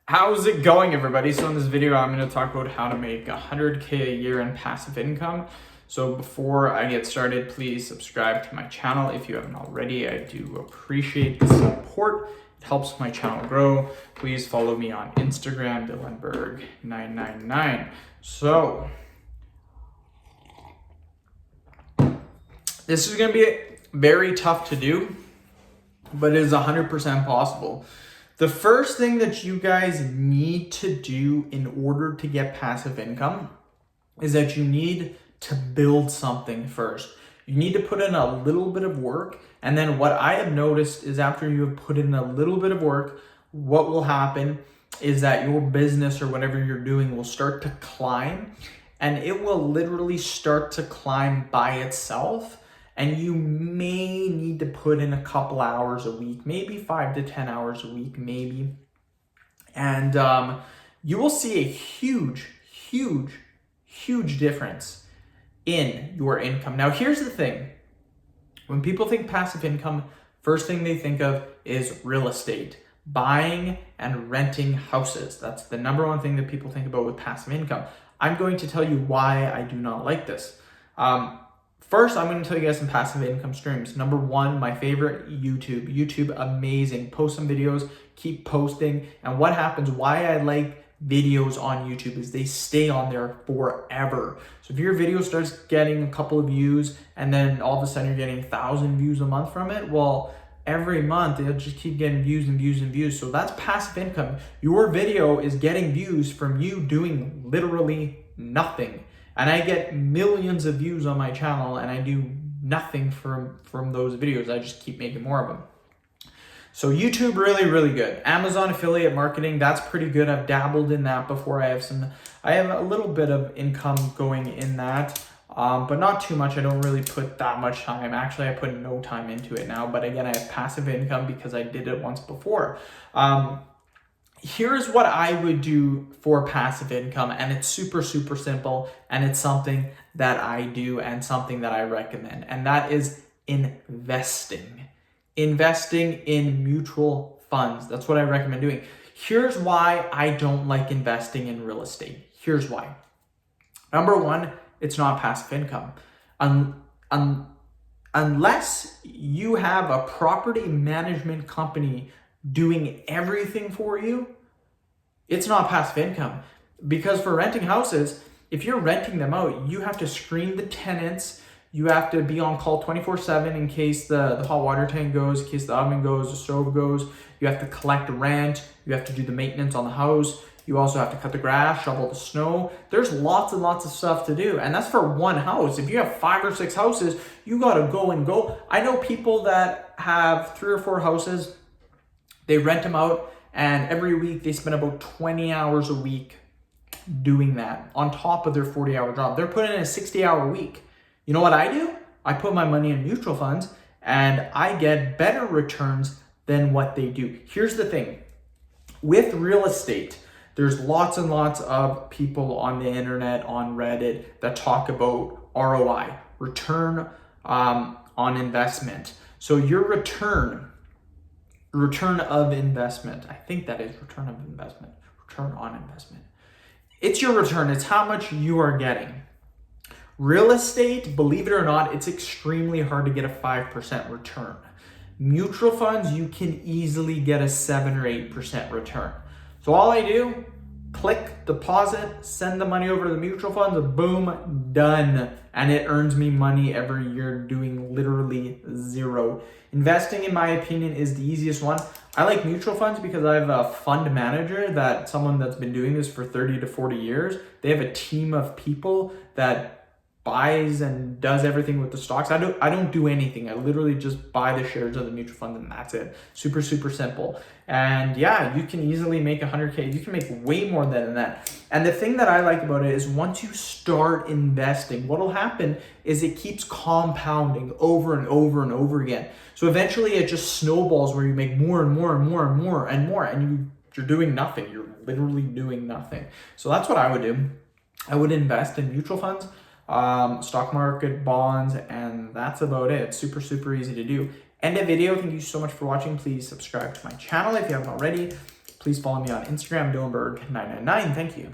How's it going, everybody? So in this video, I'm going to talk about how to make 100K a year in passive income. So before I get started, please subscribe to my channel if you haven't already. I do appreciate the support. It helps my channel grow. Please follow me on Instagram, Dylanberg999. So this is going to be very tough to do, but it is 100% possible. The first thing that you guys need to do in order to get passive income is that you need to build something first. You need to put in a little bit of work. And then what I have noticed is after you have put in a little bit of work, what will happen is that your business or whatever you're doing will start to climb, and it will literally start to climb by itself. And you may need to put in a couple hours a week, maybe 5 to 10 hours a week, maybe. And you will see a huge difference in your income. Now, here's the thing. When people think passive income, first thing they think of is real estate, buying and renting houses. That's the number one thing that people think about with passive income. I'm going to tell you why I do not like this. First, I'm going to tell you guys some passive income streams. Number one, my favorite, YouTube. YouTube, amazing. Post some videos, keep posting. And what happens, why I like videos on YouTube is they stay on there forever. So if your video starts getting a couple of views and then all of a sudden you're getting 1,000 views a month from it, well, every month it'll just keep getting views and views and views. So that's passive income. Your video is getting views from you doing literally nothing. And I get millions of views on my channel and I do nothing from those videos. I just keep making more of them. So YouTube, really good. Amazon affiliate marketing, that's pretty good. I've dabbled in that before. I have a little bit of income going in that, but not too much. I don't really put that much time. Actually, I put no time into it now, but again, I have passive income because I did it once before. Here's what I would do for passive income, and it's super simple, and it's something that I do and something that I recommend, and that is investing in mutual funds. That's what I recommend doing. Here's why I don't like investing in real estate. Here's why. Number one, it's not passive income. Unless you have a property management company doing everything for you, it's not passive income. Because for renting houses, if you're renting them out, you have to screen the tenants. You have to be on call 24/7 in case the hot water tank goes, in case the oven goes, the stove goes. You have to collect rent. You have to do the maintenance on the house. You also have to cut the grass, shovel the snow. There's lots and lots of stuff to do. And that's for one house. If you have 5 or 6 houses, you gotta go. I know people that have 3 or 4 houses. They rent them out, and every week they spend about 20 hours a week doing that on top of their 40-hour job. They're putting in a 60-hour week. You know what I do? I put my money in mutual funds, and I get better returns than what they do. Here's the thing. With real estate, there's lots and lots of people on the internet, on Reddit, that talk about ROI, return on investment. So your return of investment. I think that is return of investment. Return on investment. It's your return. It's how much you are getting. Real estate, believe it or not, it's extremely hard to get a 5% return. Mutual funds, you can easily get a 7 or 8% return. So all I do, click deposit, send the money over to the mutual funds, boom, done. And it earns me money every year doing literally zero. Investing, in my opinion, is the easiest one. I like mutual funds because I have a fund manager, someone that's been doing this for 30 to 40 years. They have a team of people that buys and does everything with the stocks. I don't do anything. I literally just buy the shares of the mutual fund and that's it. Super simple. And yeah, you can easily make 100K. You can make way more than that. And the thing that I like about it is once you start investing, what'll happen is it keeps compounding over and over again. So eventually it just snowballs where you make more and more, and you're doing nothing. You're literally doing nothing. So that's what I would do. I would invest in mutual funds, stock market, bonds, and that's about it. It's super easy to do. End of video. Thank you so much for watching. Please subscribe to my channel if you haven't already. Please follow me on Instagram, Dylanberg999. Thank you.